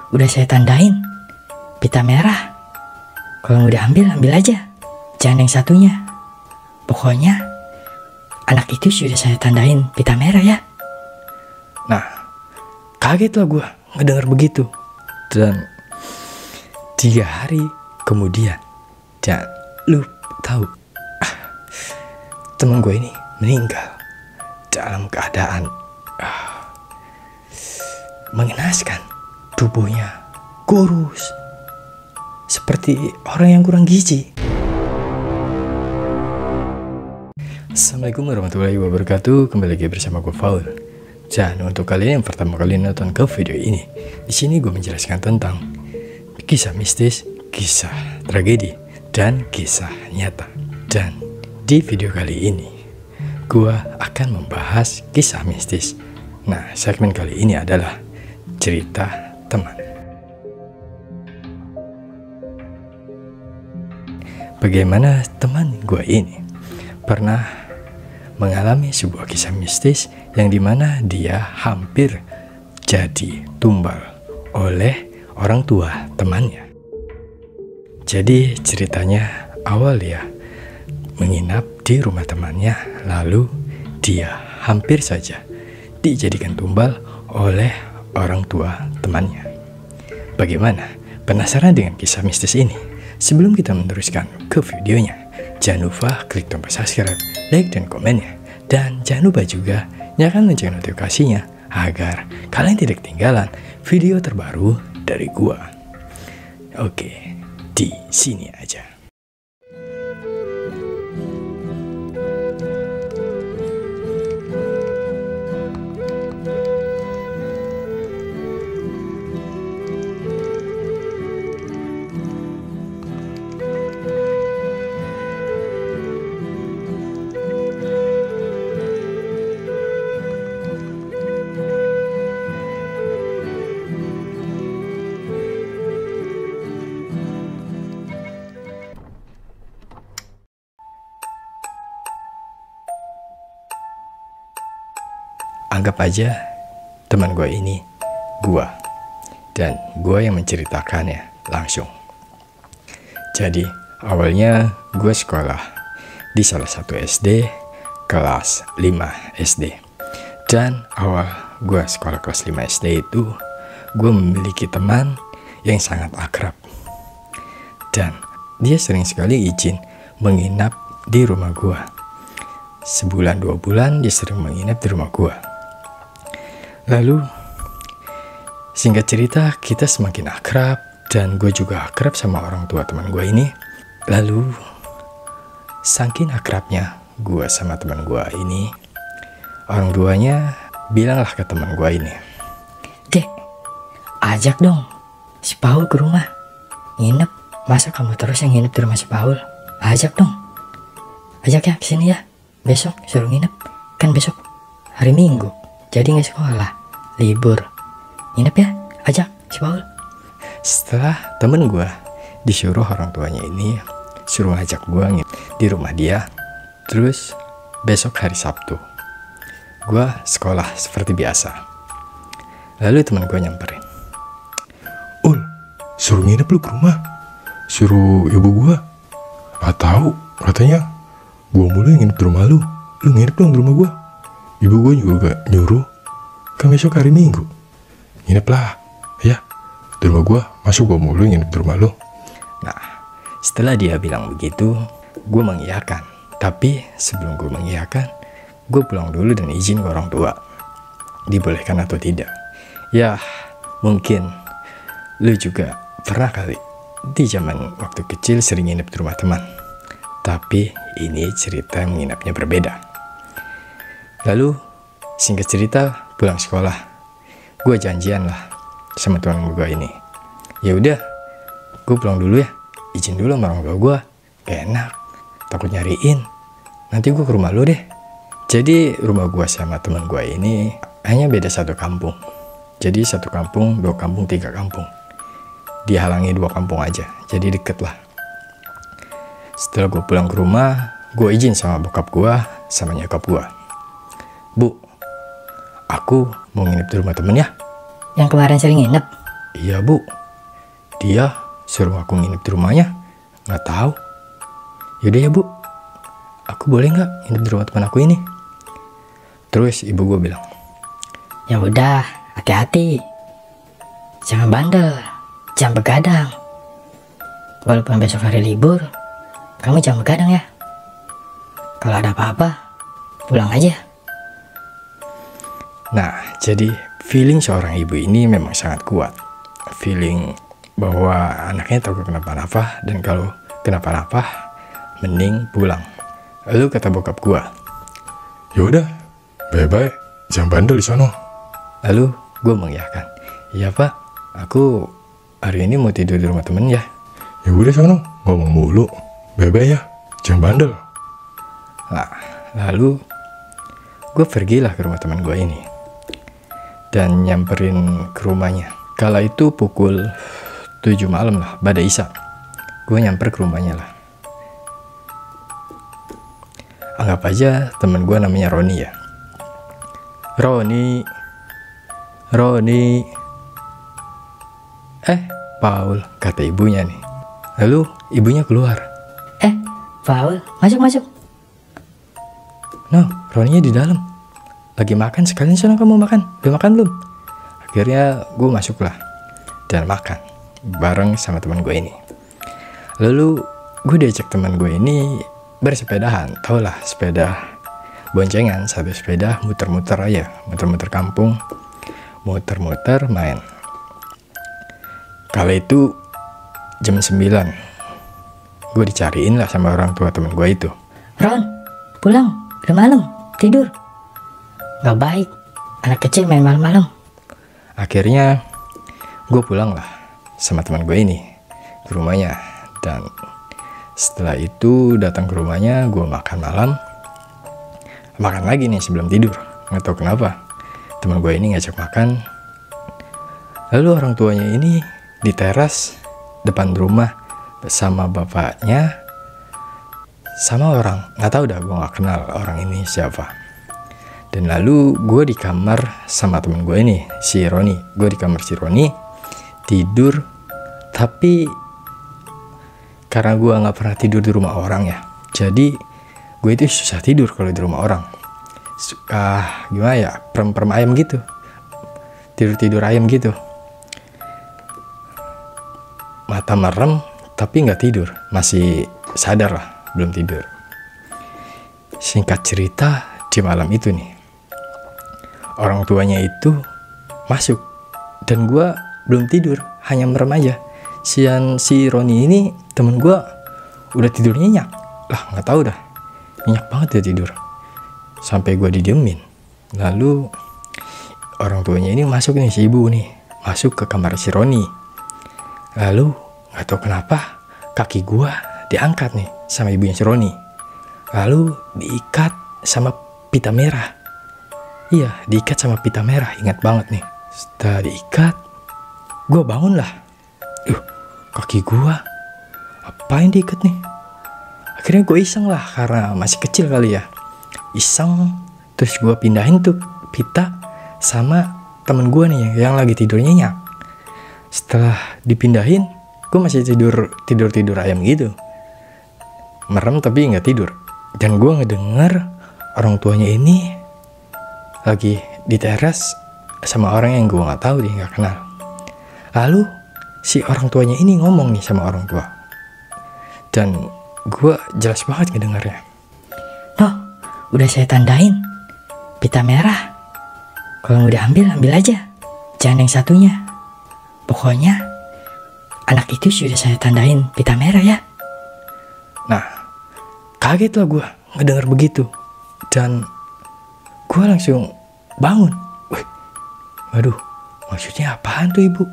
udah saya tandain pita merah. Kalau mau diambil, ambil aja. Jangan yang satunya. Pokoknya anak itu sudah saya tandain pita merah ya. Nah, kagetlah gue ngedengar begitu. Dan 3 hari kemudian, dan lu tahu, teman gue ini meninggal dalam keadaan mengenaskan. Tubuhnya kurus, seperti orang yang kurang gizi. Assalamualaikum warahmatullahi wabarakatuh. Kembali lagi bersama gue Faul. Dan untuk kalian yang pertama kali nonton ke video ini, di sini gue menjelaskan tentang kisah mistis, kisah tragedi, dan kisah nyata. Dan di video kali ini, gue akan membahas kisah mistis. Nah, segmen kali ini adalah cerita teman. Bagaimana teman gue ini pernah mengalami sebuah kisah mistis yang dimana dia hampir jadi tumbal oleh orang tua temannya. Jadi ceritanya awal dia menginap di rumah temannya, lalu dia hampir saja dijadikan tumbal oleh orang tua temannya. Bagaimana? Penasaran dengan kisah mistis ini? Sebelum kita meneruskan ke videonya, jangan lupa klik tombol subscribe, like, dan komennya. Dan jangan lupa juga nyalakan lonceng notifikasinya agar kalian tidak ketinggalan video terbaru dari gua. Oke, di sini aja. Anggap aja teman gue ini gue, dan gue yang menceritakannya langsung. Jadi awalnya gue sekolah di salah satu SD kelas 5 SD. Dan awal gue sekolah kelas 5 SD itu, gue memiliki teman yang sangat akrab. Dan dia sering sekali izin menginap di rumah gue. Sebulan 2 bulan dia sering menginap di rumah gue. Lalu, singkat cerita, kita semakin akrab, dan gue juga akrab sama orang tua teman gue ini. Lalu, saking akrabnya gue sama teman gue ini, orang tuanya bilanglah ke teman gue ini, Dek, ajak dong si Paul ke rumah nginep. Masa kamu terus yang nginep di rumah si Paul? Ajak dong. Ajak ya kesini ya. Besok suruh nginep. Kan besok hari Minggu, jadi gak sekolah, libur. Nginep ya, ajak si Paul. Setelah temen gue disuruh orang tuanya ini suruh ajak gue nginep di rumah dia, terus besok hari Sabtu gue sekolah seperti biasa. Lalu teman gue nyamperin, Ul, suruh nginep lu ke rumah. Suruh ibu gue. Gak tahu, katanya gue mulai nginep di rumah lu. Lu nginep dong di rumah gue. Ibu gue juga nyuruh. Kan besok hari Minggu, nginep lah ya di rumah gue. Masuk gue mulu nginep di rumah lo. Nah, setelah dia bilang begitu, gue mengiyakan. Tapi sebelum gue mengiyakan, gue pulang dulu dan izin ke orang tua, dibolehkan atau tidak. Ya, mungkin lu juga pernah kali di zaman waktu kecil sering nginep di rumah teman. Tapi ini cerita yang menginapnya berbeda. Lalu, singkat cerita, pulang sekolah, gue janjian lah sama teman gue ini. Ya udah, gue pulang dulu ya, izin dulu sama orang tua gue. Gak enak, takut nyariin. Nanti gue ke rumah lu deh. Jadi rumah gue sama teman gue ini hanya beda 1 kampung. Jadi 1 kampung, 2 kampung, 3 kampung. Dihalangi 2 kampung aja, jadi deket lah. Setelah gue pulang ke rumah, gue izin sama bokap gue sama nyokap gue. Bu, aku mau nginep di rumah temen ya. Yang kemarin sering nginep, Iya bu, dia suruh aku nginep di rumahnya. Nggak tahu. Yaudah ya bu, aku boleh nggak nginep di rumah teman aku ini? Terus ibu gue bilang, Ya udah, hati-hati. Jangan bandel, jangan begadang. Walaupun besok hari libur, kamu jangan begadang ya. Kalau ada apa-apa, pulang aja. nah jadi feeling seorang ibu ini memang sangat kuat. Feeling bahwa anaknya takut kenapa-napa, dan kalau kenapa-napa mending pulang. Lalu kata bokap gue, Ya udah, bye-bye, jangan bandel di sono. lalu gue mengiyakan, iya pak, aku hari ini mau tidur di rumah temen ya. Ya udah sono, ngomong mulu. Bye-bye ya, jangan bandel. Nah, lalu gue pergilah ke rumah teman gue ini dan nyamperin ke rumahnya. Kala itu pukul 7 malam lah, pada Isya. Gue nyamper ke rumahnya lah. Anggap aja temen gue namanya Roni ya. Roni. Paul, kata ibunya nih. Lalu ibunya keluar. Paul, masuk. No, Roninya di dalam. Lagi makan, sekalian sana kamu makan. Udah makan belum? Akhirnya gue masuklah dan makan bareng sama teman gue ini. Lalu gue diajak teman gue ini bersepedahan. Tau lah, sepeda boncengan, satu sepeda muter-muter aja, muter-muter kampung, muter-muter main. Kala itu jam 9, gue dicariin lah sama orang tua temen gue itu. Ron, pulang, udah malam, tidur. Gak baik, anak kecil main malam-malam. Akhirnya gue pulang lah sama teman gue ini ke rumahnya. Dan setelah itu datang ke rumahnya, gue makan malam. Makan lagi nih sebelum tidur, nggak tahu kenapa teman gue ini ngajak makan. Lalu orang tuanya ini di teras depan rumah bersama bapaknya sama orang, nggak tahu dah, gue nggak kenal orang ini siapa. Dan lalu gue di kamar sama temen gue ini, si Roni. Gue di kamar si Roni tidur, tapi karena gue nggak pernah tidur di rumah orang ya, jadi gue itu susah tidur kalau di rumah orang. Suka gimana ya, perem ayam gitu, tidur ayam gitu. Mata merem tapi nggak tidur, masih sadar lah, belum tidur. Singkat cerita, di malam itu nih, orang tuanya itu masuk dan gue belum tidur, hanya merem aja. Si Roni ini temen gue udah tidur nyenyak lah, nggak tahu dah, nyenyak banget dia tidur sampai gue didiemin. Lalu orang tuanya ini masuk nih, si ibu nih masuk ke kamar si Roni. Lalu nggak tahu kenapa kaki gue diangkat nih sama ibunya si Roni, lalu diikat sama pita merah. Iya, diikat sama pita merah, ingat banget nih. Setelah diikat, gue bangun lah. Kaki gue apain diikat nih? Akhirnya gue iseng lah, karena masih kecil kali ya, iseng. Terus gue pindahin tuh pita sama temen gue nih yang lagi tidur nyenyak. Setelah dipindahin, gue masih tidur ayam gitu, merem tapi nggak tidur. Dan gue ngedenger orang tuanya ini lagi di teras sama orang yang gue nggak tahu, dia nggak kenal. Lalu si orang tuanya ini ngomong nih sama orang tua, dan gue jelas banget ngedengarnya. Noh, udah saya tandain pita merah. Kalau mau diambil, ambil aja, jangan yang satunya. Pokoknya anak itu sudah saya tandain pita merah ya. Nah, kaget lah gue ngedengar begitu, dan gue langsung bangun. Waduh, maksudnya apaan tuh ibu?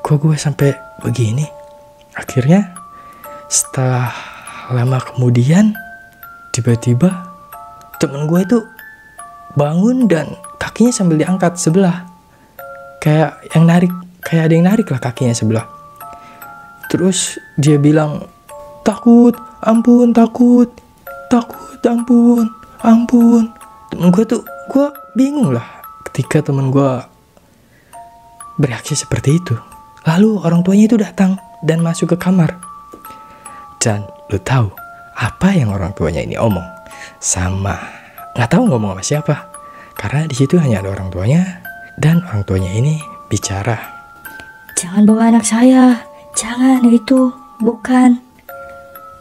Kok gue sampai begini? Akhirnya setelah lama kemudian, tiba-tiba temen gue itu bangun dan kakinya sambil diangkat sebelah, kayak ada yang narik lah kakinya sebelah. Terus dia bilang, takut, ampun, takut, ampun. Temen gue tuh, gue bingung lah ketika temen gue bereaksi seperti itu. Lalu orang tuanya itu datang dan masuk ke kamar. Dan lu tahu apa yang orang tuanya ini omong? Nggak tahu ngomong sama siapa. Karena di situ hanya ada orang tuanya dan orang tuanya ini bicara. Jangan bawa anak saya. Jangan, itu bukan.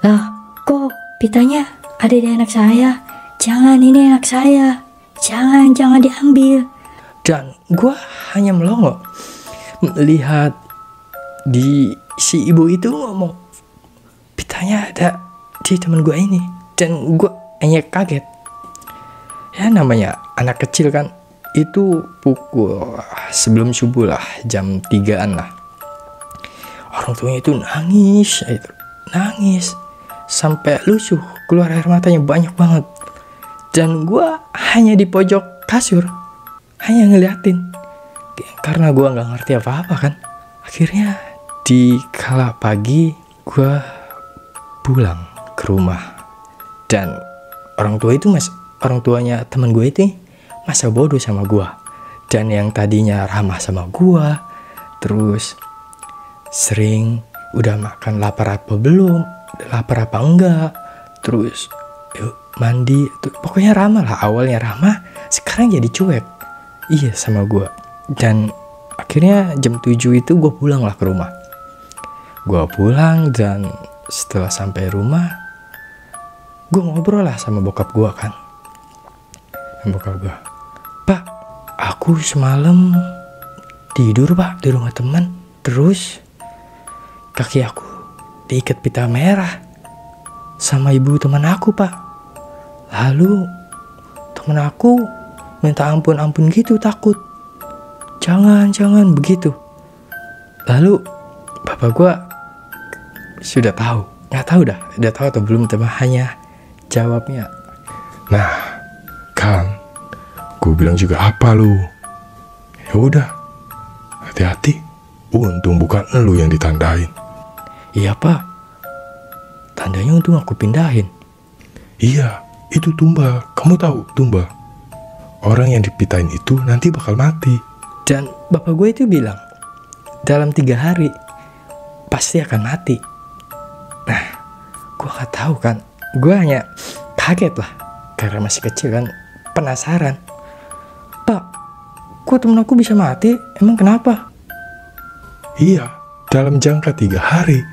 Lah, kok pitanya ada di anak saya? Jangan, ini anak saya. Jangan diambil. Dan gue hanya melongo melihat si ibu itu ngomong, pitanya ada di teman gue ini. Dan gue hanya kaget. Ya namanya anak kecil kan, itu pukul sebelum subuh lah, jam 3-an lah. Orang tuanya itu nangis sampai lusuh, keluar air matanya banyak banget. Dan gue hanya di pojok kasur, hanya ngeliatin, karena gue nggak ngerti apa-apa kan. Akhirnya di kala pagi gue pulang ke rumah, dan orang tuanya teman gue itu masa bodoh sama gue. Dan yang tadinya ramah sama gue, terus sering udah makan lapar apa belum, lapar apa enggak, terus yuk mandi, pokoknya ramah lah. Awalnya ramah, sekarang jadi cuek sama gue. Dan akhirnya jam 7 itu gue pulang lah ke rumah. Gue pulang, dan setelah sampai rumah gue ngobrol lah sama bokap gue kan. Bokap gue, "Pak, aku semalam tidur Pak di rumah teman, terus kaki aku diikat pita merah sama ibu teman aku Pak. Lalu teman aku minta ampun gitu, takut. Jangan begitu." Lalu bapak gue sudah tahu, nggak tahu udah tahu atau belum, tapi hanya jawabnya, Nah, kan, gue bilang juga apa lu? Ya udah, hati-hati. Untung bukan lu yang ditandain. "Iya Pak, tandanya untung aku pindahin." Iya, itu tumbal. Kamu tahu tumbal? Orang yang dipitain itu nanti bakal mati. Dan bapak gue itu bilang, dalam 3 hari pasti akan mati. Nah, gue gak tahu kan. Gue hanya kaget lah, karena masih kecil kan, penasaran. "Pak, kok temen aku bisa mati? Emang kenapa?" Iya, dalam jangka 3 hari.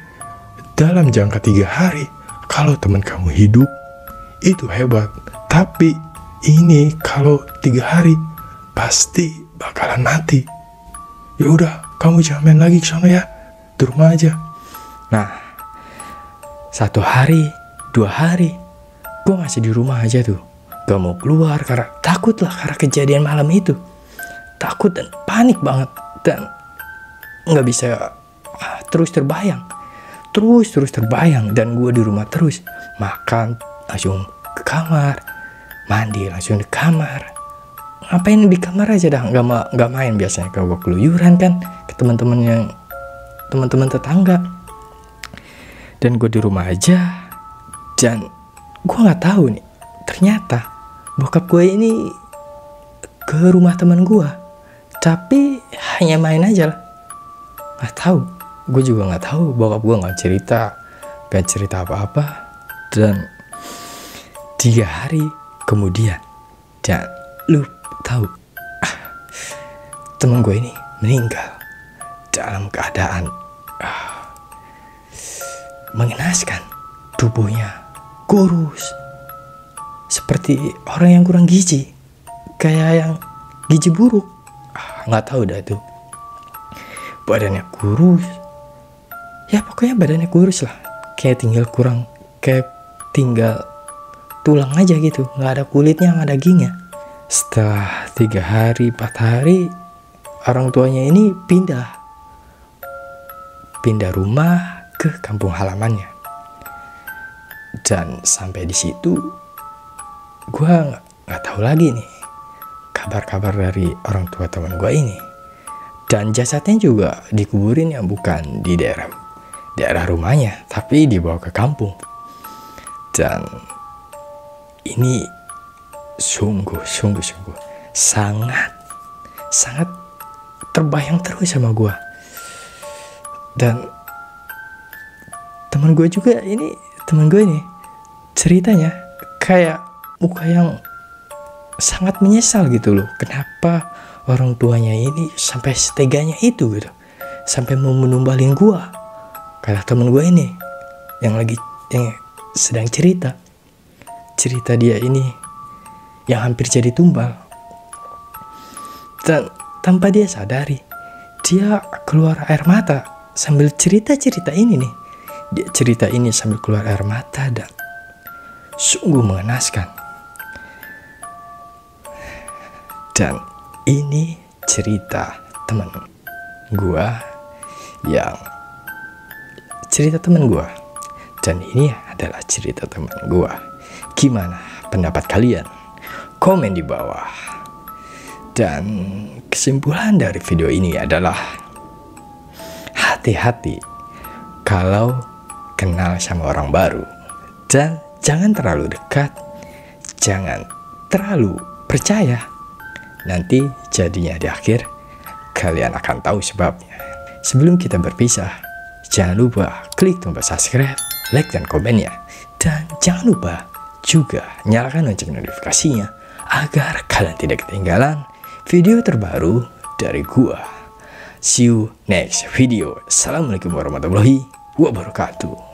Dalam jangka 3 hari, kalau teman kamu hidup, itu hebat. Tapi ini kalau 3 hari, pasti bakalan mati. Ya udah, kamu jangan main lagi ke sana ya. Di rumah aja. Nah, 1 hari, 2 hari, gue masih di rumah aja tuh. Gak mau keluar karena takut lah, karena kejadian malam itu. Takut dan panik banget. Dan gak bisa terus terbayang. Terus terbayang. Dan gue di rumah terus. Makan, langsung ke kamar. Mandi, langsung di kamar. Ngapain di kamar aja dah. Gak main biasanya. Kalau gue keluyuran kan ke teman-teman tetangga. Dan gue di rumah aja. Dan gue gak tahu nih, ternyata bokap gue ini ke rumah teman gue, tapi hanya main aja lah. Gak tahu, gue juga gak tahu. Bokap gue gak cerita apa-apa. Dan 3 hari kemudian, dan lu tahu, teman gue ini meninggal dalam keadaan mengenaskan. Tubuhnya kurus, seperti orang yang kurang gizi, kayak yang gizi buruk. Nggak tahu dah itu. Badannya kurus, ya pokoknya badannya kurus lah, kayak tinggal tulang aja gitu, nggak ada kulitnya, nggak ada dagingnya. Setelah 3 hari 4 hari, orang tuanya ini pindah rumah ke kampung halamannya. Dan sampai di situ gue nggak tahu lagi nih kabar-kabar dari orang tua teman gue ini. Dan jasadnya juga dikuburin ya bukan di daerah rumahnya, tapi dibawa ke kampung. Dan ini sungguh sangat terbayang terus sama gue. Dan teman gue ini ceritanya kayak muka yang sangat menyesal gitu loh. Kenapa orang tuanya ini sampai seteganya itu gitu, sampai mau menumbalin gue. Kata teman gue ini yang sedang cerita dia ini yang hampir jadi tumbal. Dan tanpa dia sadari, dia keluar air mata sambil cerita ini nih. Dia cerita ini sambil keluar air mata dan sungguh mengenaskan. Dan ini cerita teman gua dan ini adalah cerita teman gua. Gimana pendapat kalian? Komen di bawah. Dan kesimpulan dari video ini adalah hati-hati kalau kenal sama orang baru, dan jangan terlalu dekat, jangan terlalu percaya. Nanti jadinya di akhir kalian akan tahu sebabnya. Sebelum kita berpisah, jangan lupa klik tombol subscribe, like dan komennya. Dan jangan lupa juga nyalakan lonceng notifikasinya agar kalian tidak ketinggalan video terbaru dari gua. See you next video. Assalamualaikum warahmatullahi wabarakatuh.